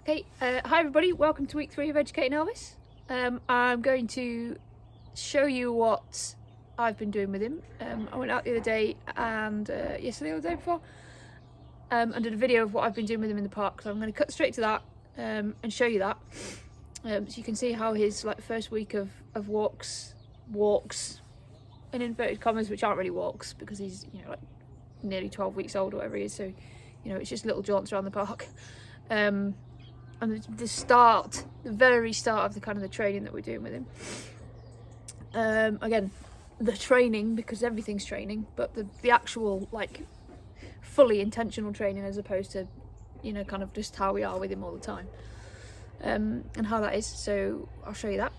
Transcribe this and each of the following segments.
Okay, hi everybody, welcome to week 3 of Educating Elvis. I'm going to show you what I've been doing with him. I went out the other day and yesterday or the day before and did a video of what I've been doing with him in the park. So I'm going to cut straight to that and show you that. So you can see how his first week of walks in inverted commas, which aren't really walks because he's nearly 12 weeks old or whatever he is, so it's just little jaunts around the park. And the very start of the training that we're doing with him. Again, the training, because everything's training, but the actual fully intentional training as opposed to just how we are with him all the time, and how that is. So I'll show you that,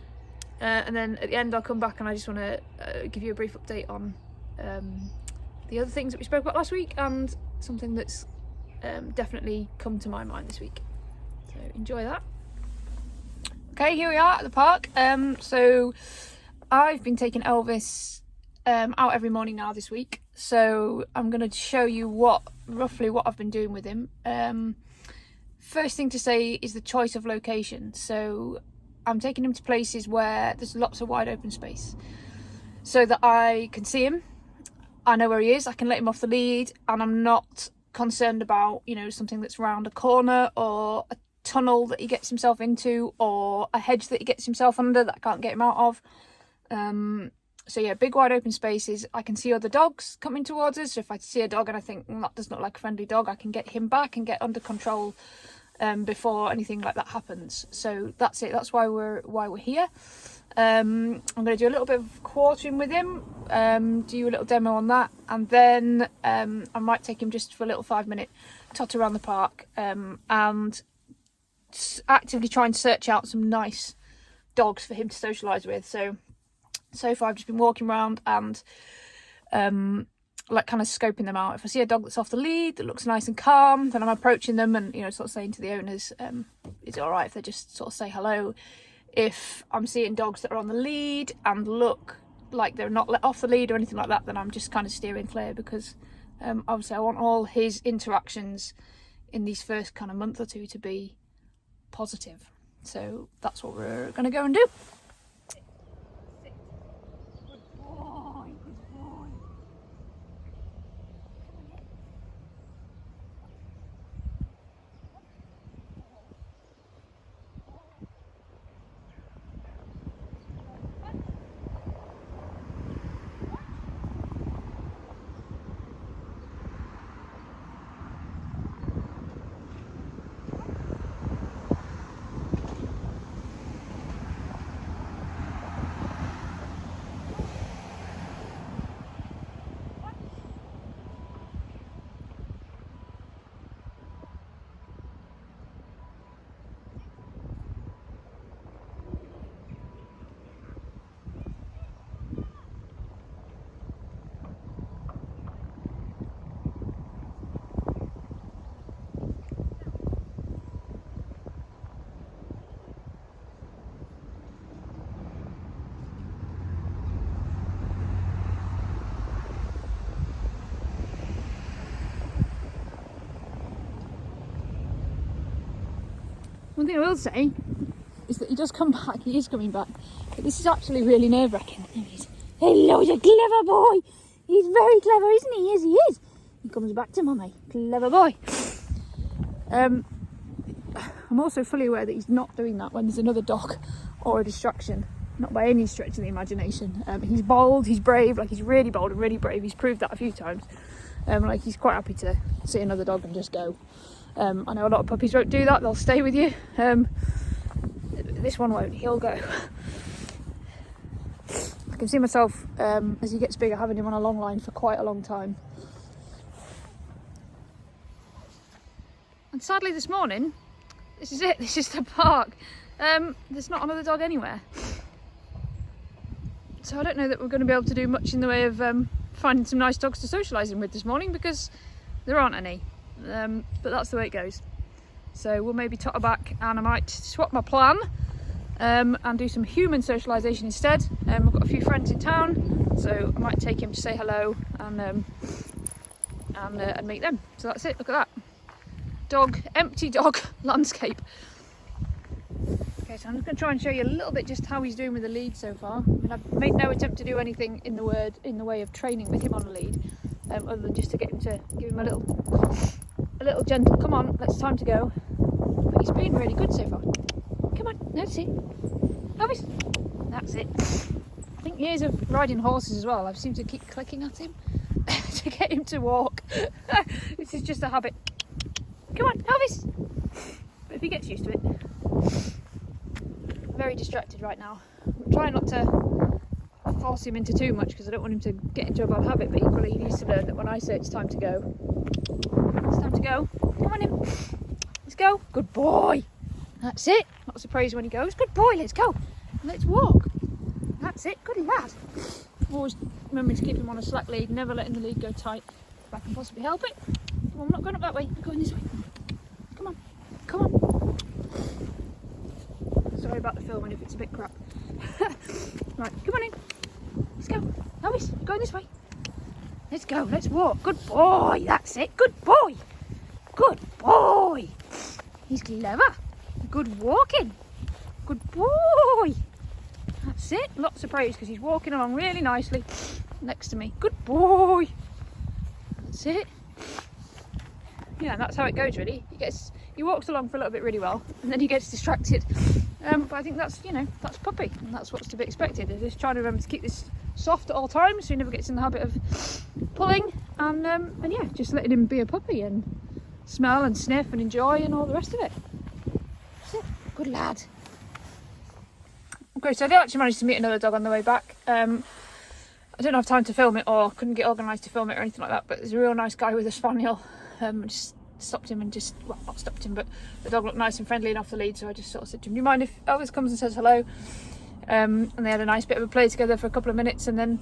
and then at the end I'll come back and I just want to give you a brief update on the other things that we spoke about last week and something that's definitely come to my mind this week. So enjoy that. Okay, here we are at the park. So I've been taking Elvis out every morning now this week. So I'm going to show you roughly what I've been doing with him. First thing to say is the choice of location. So I'm taking him to places where there's lots of wide open space so that I can see him. I know where he is. I can let him off the lead and I'm not concerned about something that's round a corner or a tunnel that he gets himself into or a hedge that he gets himself under that I can't get him out of. So yeah, big wide open spaces. I can see other dogs coming towards us, so if I see a dog and I think that does not look like a friendly dog, I can get him back and get under control before anything like that happens. So that's it. That's why we're here. I'm going to do a little bit of quartering with him, do you a little demo on that, and then I might take him just for a little 5-minute tot around the park and actively try and search out some nice dogs for him to socialise with. So far I've just been walking around and kind of scoping them out. If I see a dog that's off the lead that looks nice and calm, then I'm approaching them and sort of saying to the owners, is it alright if they just sort of say hello? If I'm seeing dogs that are on the lead and look like they're not let off the lead or anything like that, then I'm just kind of steering clear, because obviously I want all his interactions in these first kind of month or two to be positive. So that's what we're going to go and do. One thing I will say is that he does come back. He is coming back, but this is actually really nerve-wracking. Hello, he's a clever boy. He's very clever, isn't he? Yes, he is. He comes back to mummy. Clever boy. I'm also fully aware that he's not doing that when there's another dog or a distraction. Not by any stretch of the imagination. He's bold. He's brave. He's really bold and really brave. He's proved that a few times. He's quite happy to see another dog and just go. I know a lot of puppies won't do that. They'll stay with you. This one won't. He'll go. I can see myself as he gets bigger having him on a long line for quite a long time. And sadly this morning, this is it. This is the park. There's not another dog anywhere. So I don't know that we're going to be able to do much in the way of finding some nice dogs to socialise him with this morning, because there aren't any. But that's the way it goes. So we'll maybe totter back and I might swap my plan and do some human socialisation instead. I've got a few friends in town, so I might take him to say hello and meet them. So that's it. Look at that. Empty dog landscape. Okay, so I'm just going to try and show you a little bit just how he's doing with the lead so far. I mean, I've made no attempt to do anything in the way of training with him on the lead, other than just to give him a little gentle, come on, it's time to go. But he's been really good so far. Come on, that's it. Elvis, that's it. I think years of riding horses as well, I've seemed to keep clicking at him to get him to walk. This is just a habit. Come on, Elvis. But if he gets used to it. Very distracted right now. I'm trying not to force him into too much because I don't want him to get into a bad habit, but equally he needs to learn that when I say it's time to go, it's time to go. Come on in. Let's go. Good boy. That's it. Lots of praise when he goes. Good boy, let's go. Let's walk. That's it. Good lad. Always remembering to keep him on a slack lead, never letting the lead go tight if I can possibly help it. Well, I'm not going up that way, I'm going this way. Come on. Come on. Sorry about the filming if it's a bit crap. Right, come on in. Let's go. Elvis, going this way. Let's go, let's walk. Good boy, that's it. Good boy. Good boy. He's clever. Good walking. Good boy. That's it. Lots of praise because he's walking along really nicely next to me. Good boy. That's it. Yeah, that's how it goes really. He walks along for a little bit really well and then he gets distracted. But I think that's, that's puppy and that's what's to be expected. They're just trying to remember to keep this soft at all times so he never gets in the habit of pulling and yeah, just letting him be a puppy and smell and sniff and enjoy and all the rest of it. So, good lad. Okay, so I did actually manage to meet another dog on the way back. I didn't have time to film it or couldn't get organised to film it or anything like that, but there's a real nice guy with a spaniel. I just stopped him and not stopped him, but the dog looked nice and friendly and off the lead, so I just sort of said to him, do you mind if Elvis comes and says hello? And they had a nice bit of a play together for a couple of minutes, and then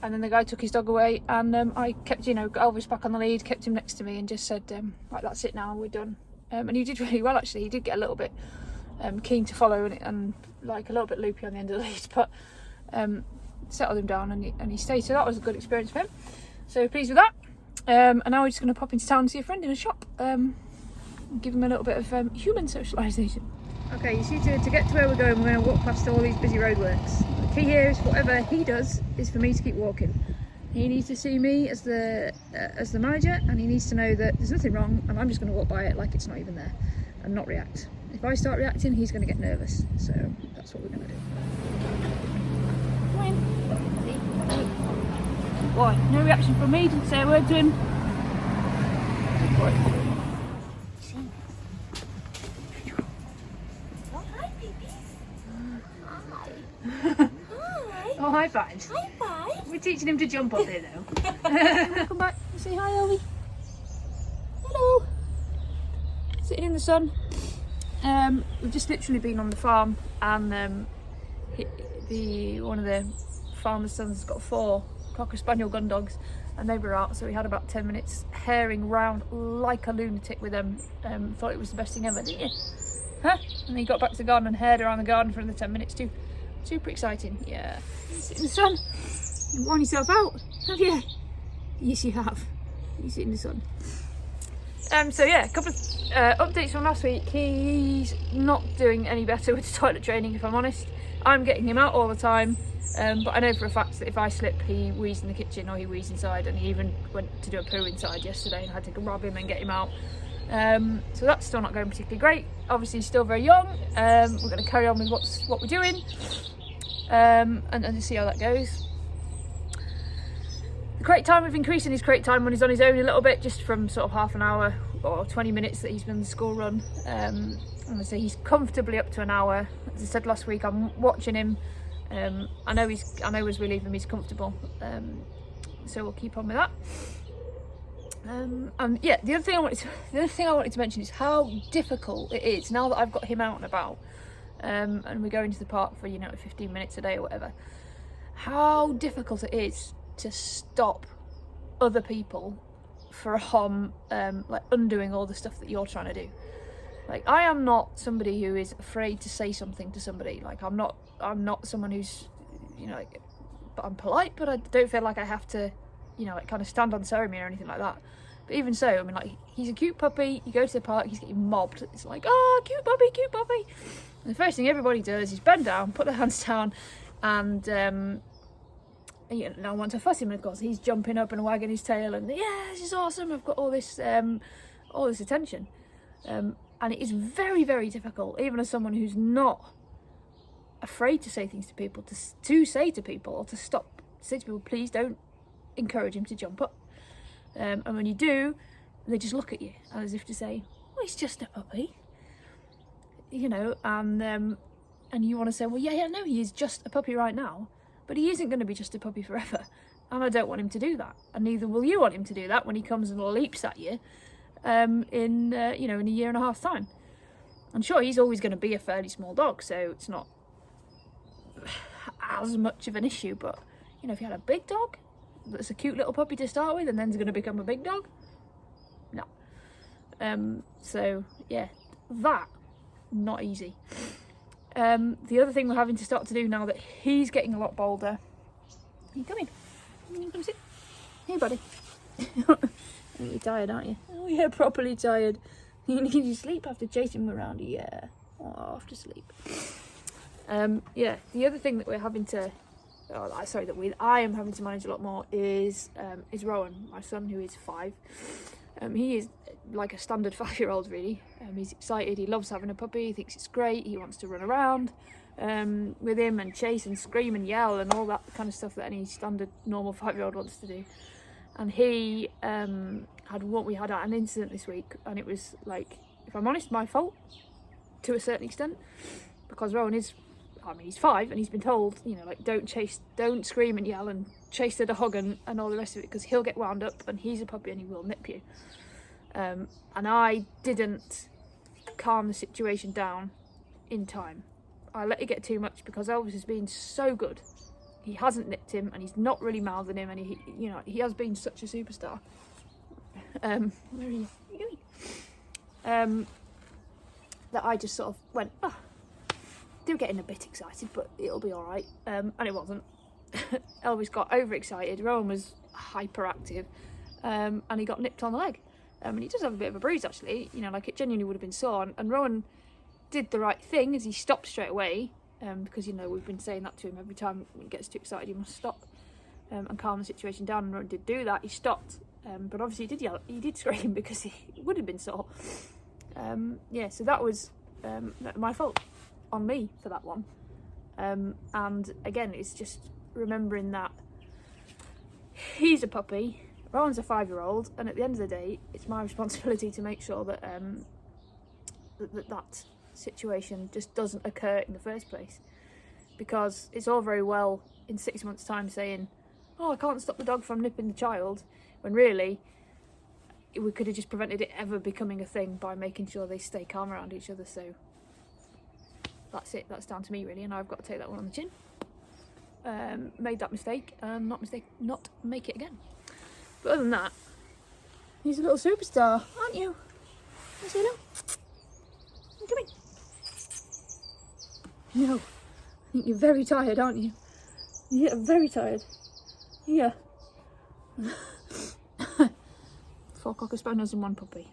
the guy took his dog away, and I kept, got Elvis back on the lead, kept him next to me and just said, right, that's it now, we're done. And he did really well actually. He did get a little bit keen to follow and like a little bit loopy on the end of the lead, but settled him down and he stayed, so that was a good experience for him. So pleased with that. And now we're just going to pop into town and see a friend in a shop, and give him a little bit of human socialisation. Okay, you see, to get to where we're going, we're going to walk past all these busy roadworks. The key here is whatever he does is for me to keep walking. He needs to see me as the manager, and he needs to know that there's nothing wrong and I'm just going to walk by it like it's not even there and not react. If I start reacting, he's going to get nervous, so that's what we're going to do. Come in. Boy, no reaction from me, didn't say a word to him. Good boy. Oh, hi, babies. Hi. Oh, high fives. High five. We're teaching him to jump up here though. Come back and say hi, Ellie. Hello. Sitting in the sun. We've just literally been on the farm, and one of the farmer's sons has got 4 Cocker Spaniel gun dogs, and they were out, so we had about 10 minutes herring round like a lunatic with them. Thought it was the best thing ever, didn't you? Huh? And then he got back to the garden and herred around the garden for another 10 minutes too. Super exciting. Yeah. Sit in the sun. You've worn yourself out, have you? Yes, you have. You sit in the sun. So yeah, a couple of updates from last week. He's not doing any better with the toilet training, if I'm honest. I'm getting him out all the time, but I know for a fact that if I slip, he wheezes in the kitchen or he wheezes inside, and he even went to do a poo inside yesterday and I had to grab him and get him out. So that's still not going particularly great. Obviously he's still very young. We're going to carry on with what we're doing, and see how that goes. The crate time, we've increasing his crate time when he's on his own a little bit, just from sort of half an hour or 20 minutes that he's been on the school run. I'm going to say he's comfortably up to an hour. As I said last week, I'm watching him. I know as we leave him he's comfortable, so we'll keep on with that. And yeah, the other thing I wanted to mention is how difficult it is now that I've got him out and about, and we're going to the park for 15 minutes a day or whatever. How difficult it is to stop other people from like undoing all the stuff that you're trying to do. Like, I am not somebody who is afraid to say something to somebody. Like, I'm not someone who's but I'm polite, but I don't feel like I have to like kind of stand on ceremony or anything like that. But even so, I mean, like, he's a cute puppy. You go to the park, he's getting mobbed. It's like, oh, cute puppy, cute puppy. And the first thing everybody does is bend down, put their hands down, and you know, I want to fuss him. And of course, he's jumping up and wagging his tail, and yeah, this is awesome. I've got all this attention, and it is very, very difficult, even as someone who's not afraid to say things to people, to say to people, or to stop, to say to people, please don't encourage him to jump up. And when you do, they just look at you as if to say, well, he's just a puppy, you know, and you want to say, well, yeah, no, he is just a puppy right now, but he isn't going to be just a puppy forever, and I don't want him to do that, and neither will you want him to do that when he comes and leaps at you in a year and a half's time. I'm sure he's always going to be a fairly small dog, so it's not as much of an issue, but, you know, if you had a big dog that's a cute little puppy to start with and then's going to become a big dog, no. So yeah, that, not easy. The other thing we're having to start to do now that he's getting a lot bolder, you come in, you come sit, hey buddy. I think you're tired, aren't you? Oh yeah, properly tired. You need to sleep after chasing him around. Yeah, oh, after sleep. Yeah, the other thing that we're having to I am having to manage a lot more is Rowan, my son, who is 5. He is like a standard 5-year-old, really. He's excited, he loves having a puppy, he thinks it's great, he wants to run around with him and chase and scream and yell and all that kind of stuff that any standard normal 5-year-old wants to do. And he we had an incident this week, and it was, like, if I'm honest, my fault to a certain extent, because Rowan is, I mean, he's 5 and he's been told, you know, like, don't scream and yell and chase the dog and all the rest of it, because he'll get wound up and he's a puppy and he will nip you. And I didn't calm the situation down in time. I let it get too much because Elvis has been so good. He hasn't nipped him and he's not really mouthing him, and he has been such a superstar. Where are you? What are you doing? That I just sort of went, oh, they're getting a bit excited, but it'll be all right. And it wasn't. Elvis got overexcited. Rowan was hyperactive, and he got nipped on the leg. And he does have a bit of a bruise, actually. You know, like, it genuinely would have been sore. And Rowan did the right thing, as he stopped straight away, because, you know, we've been saying that to him every time he gets too excited, he must stop and calm the situation down. And Rowan did do that. He stopped, but obviously he did yell, he did scream because he would have been sore. Yeah, so that was my fault on me for that one. And again, it's just remembering that he's a puppy, Rowan's a 5-year-old, and at the end of the day, it's my responsibility to make sure that that situation just doesn't occur in the first place. Because it's all very well in 6 months' time saying, oh, I can't stop the dog from nipping the child, when really we could have just prevented it ever becoming a thing by making sure they stay calm around each other. So that's it, that's down to me, really, and I've got to take that one on the chin. Made that mistake and not make it again. But other than that, he's a little superstar, aren't you? Yes, hello. Come in. No, I think you're very tired, aren't you? Yeah, very tired. Yeah. 4 cocker spaniels and 1 puppy.